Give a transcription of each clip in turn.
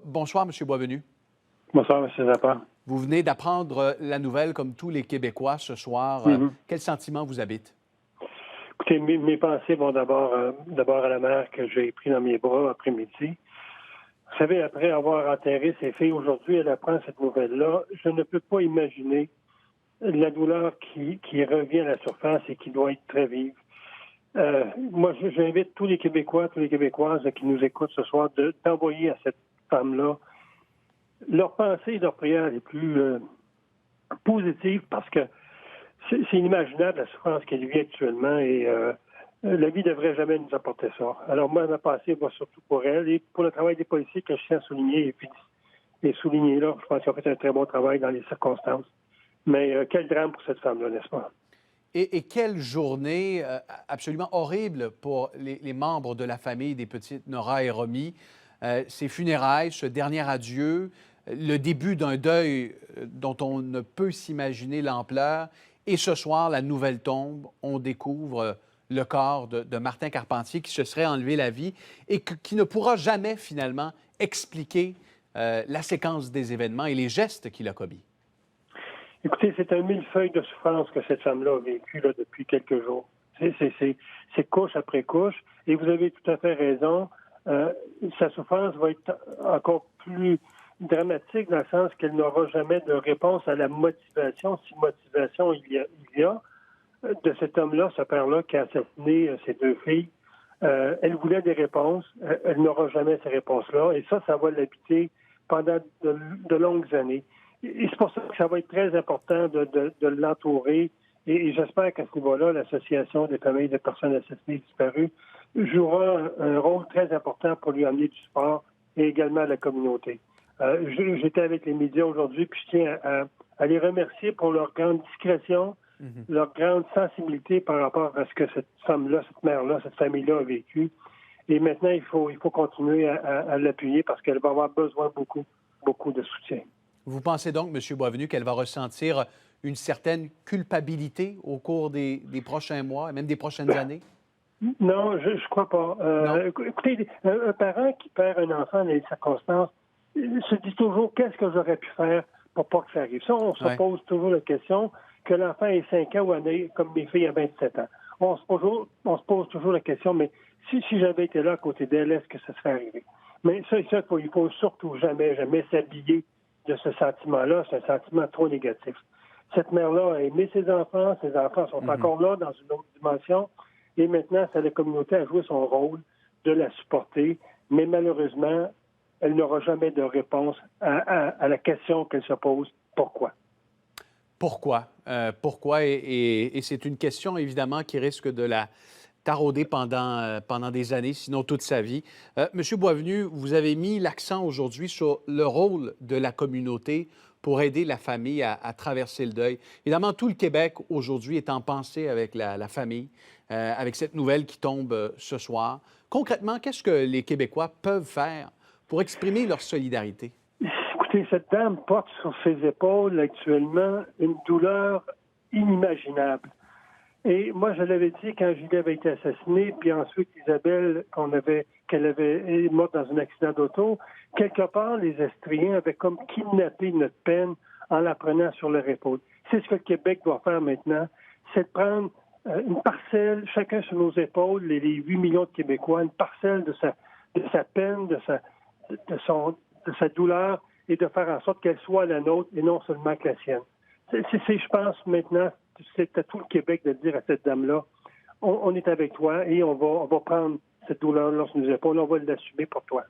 Bonsoir, M. Boisvenu. Bonsoir, M. Zappa. Vous venez d'apprendre la nouvelle, comme tous les Québécois, ce soir. Mhm. Quel sentiment vous habite? Écoutez, mes pensées vont d'abord à la mère que j'ai pris dans mes bras après-midi. Vous savez, après avoir enterré ses filles, aujourd'hui, elle apprend cette nouvelle-là. Je ne peux pas imaginer la douleur qui revient à la surface et qui doit être très vive. Moi, j'invite tous les Québécois, toutes les Québécoises qui nous écoutent ce soir d'envoyer à cette femme-là leurs pensées et leurs prières les plus positives parce que c'est inimaginable la souffrance qu'elle vit actuellement et la vie ne devrait jamais nous apporter ça. Alors moi, ma pensée va surtout pour elle et pour le travail des policiers que je tiens à souligner et souligner là. Je pense qu'ils ont fait un très bon travail dans les circonstances. Mais quel drame pour cette femme-là, n'est-ce pas? Et quelle journée absolument horrible pour les membres de la famille des petites Nora et Romy. Ces funérailles, ce dernier adieu, le début d'un deuil dont on ne peut s'imaginer l'ampleur. Et ce soir, la nouvelle tombe, on découvre le corps de Martin Carpentier qui se serait enlevé la vie et qui ne pourra jamais finalement expliquer la séquence des événements et les gestes qu'il a commis. Écoutez, c'est un millefeuille de souffrance que cette femme-là a vécu là, depuis quelques jours. C'est couche après couche. Et vous avez tout à fait raison. Sa souffrance va être encore plus dramatique dans le sens qu'elle n'aura jamais de réponse à la motivation, si motivation il y a de cet homme-là, ce père-là qui a assassiné ses deux filles. Elle voulait des réponses. Elle n'aura jamais ces réponses-là. Et ça va l'habiter pendant de longues années. Et c'est pour ça que ça va être très important de l'entourer. Et j'espère qu'à ce niveau-là, l'Association des familles de personnes assassinées et disparues jouera un rôle très important pour lui amener du support et également à la communauté. J'étais avec les médias aujourd'hui, puis je tiens à les remercier pour leur grande discrétion, leur grande sensibilité par rapport à ce que cette femme-là, cette mère-là, cette famille-là a vécu. Et maintenant, il faut continuer à l'appuyer parce qu'elle va avoir besoin beaucoup de soutien. Vous pensez donc, M. Boisvenu, qu'elle va ressentir une certaine culpabilité au cours des prochains mois et même des prochaines années? Non, je crois pas. Écoutez, un parent qui perd un enfant dans les circonstances se dit toujours qu'est-ce que j'aurais pu faire pour pas que ça arrive. Ça, on se pose toujours la question que l'enfant ait 5 ans ou comme mes filles à 27 ans. On se pose toujours la question, mais si j'avais été là à côté d'elle, est-ce que ça serait arrivé? Mais ça, il faut surtout jamais s'habiller de ce sentiment-là. C'est un sentiment trop négatif. Cette mère-là a aimé ses enfants sont encore là dans une autre dimension, et maintenant, c'est à la communauté à jouer son rôle de la supporter, mais malheureusement, elle n'aura jamais de réponse à la question qu'elle se pose. Pourquoi? Pourquoi? Pourquoi? Et c'est une question, évidemment, qui risque de la tarauder pendant des années, sinon toute sa vie. Monsieur Boisvenu, vous avez mis l'accent aujourd'hui sur le rôle de la communauté pour aider la famille à traverser le deuil. Évidemment, tout le Québec aujourd'hui est en pensée avec la famille, avec cette nouvelle qui tombe ce soir. Concrètement, qu'est-ce que les Québécois peuvent faire pour exprimer leur solidarité? Écoutez, cette dame porte sur ses épaules actuellement une douleur inimaginable. Et moi, je l'avais dit quand Julie avait été assassinée, puis ensuite Isabelle, qu'elle avait morte dans un accident d'auto, quelque part, les Estriens avaient comme kidnappé notre peine en la prenant sur leur épaule. C'est ce que le Québec doit faire maintenant, c'est de prendre une parcelle, chacun sur nos épaules, les 8 millions de Québécois, une parcelle de sa peine, de sa douleur, et de faire en sorte qu'elle soit la nôtre et non seulement que la sienne. Je pense maintenant, c'est à tout le Québec de dire à cette dame-là, on est avec toi et on va prendre cette douleur-là sur nos épaules, on va l'assumer pour toi.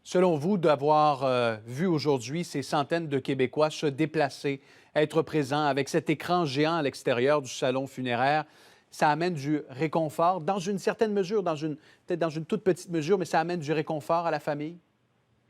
Selon vous, d'avoir vu aujourd'hui ces centaines de Québécois se déplacer, être présents avec cet écran géant à l'extérieur du salon funéraire, ça amène du réconfort, dans une certaine mesure, peut-être dans une toute petite mesure, mais ça amène du réconfort à la famille?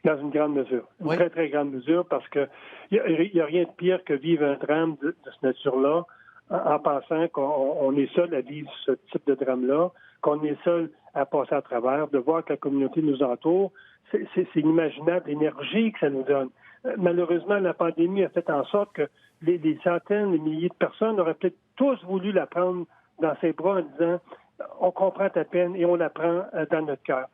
Dans une grande mesure, une très, très grande mesure, parce qu'il n'y a rien de pire que vivre un drame de cette nature-là en pensant qu'on est seul à vivre ce type de drame-là, qu'on est seul à passer à travers, de voir que la communauté nous entoure. C'est inimaginable l'énergie que ça nous donne. Malheureusement, la pandémie a fait en sorte que les centaines, les milliers de personnes auraient peut-être tous voulu la prendre dans ses bras en disant « on comprend ta peine et on la prend dans notre cœur ».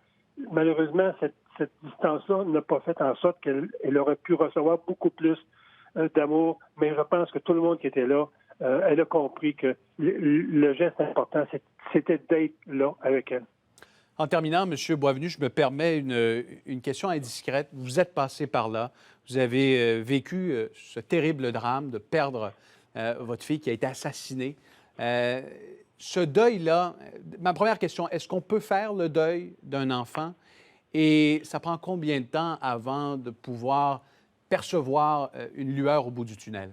Malheureusement, cette distance-là n'a pas fait en sorte qu'elle aurait pu recevoir beaucoup plus d'amour. Mais je pense que tout le monde qui était là, elle a compris que le geste important, c'était d'être là avec elle. En terminant, M. Boisvenu, je me permets une question indiscrète. Vous êtes passé par là. Vous avez vécu ce terrible drame de perdre votre fille qui a été assassinée. Ce deuil-là, ma première question, est-ce qu'on peut faire le deuil d'un enfant? Et ça prend combien de temps avant de pouvoir percevoir une lueur au bout du tunnel?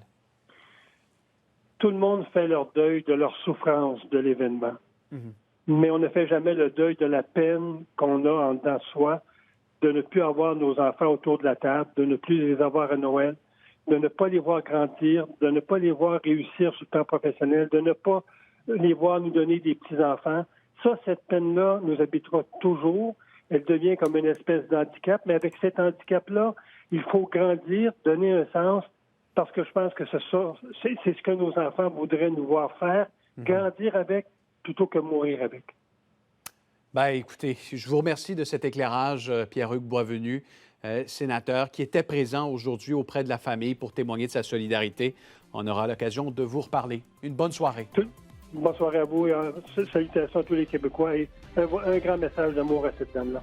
Tout le monde fait leur deuil de leur souffrance de l'événement. Mais on ne fait jamais le deuil de la peine qu'on a en dedans de soi, de ne plus avoir nos enfants autour de la table, de ne plus les avoir à Noël, de ne pas les voir grandir, de ne pas les voir réussir sur le plan professionnel, de ne pas les voir nous donner des petits-enfants. Ça, cette peine-là nous habitera toujours. Elle devient comme une espèce d'handicap, mais avec cet handicap-là, il faut grandir, donner un sens, parce que je pense que c'est ce que nos enfants voudraient nous voir faire, grandir avec, plutôt que mourir avec. Bien, écoutez, je vous remercie de cet éclairage, Pierre-Hugues Boisvenu, sénateur, qui était présent aujourd'hui auprès de la famille pour témoigner de sa solidarité. On aura l'occasion de vous reparler. Une bonne soirée. Bonne soirée à vous et salutations à tous les Québécois et un grand message d'amour à cette dame-là.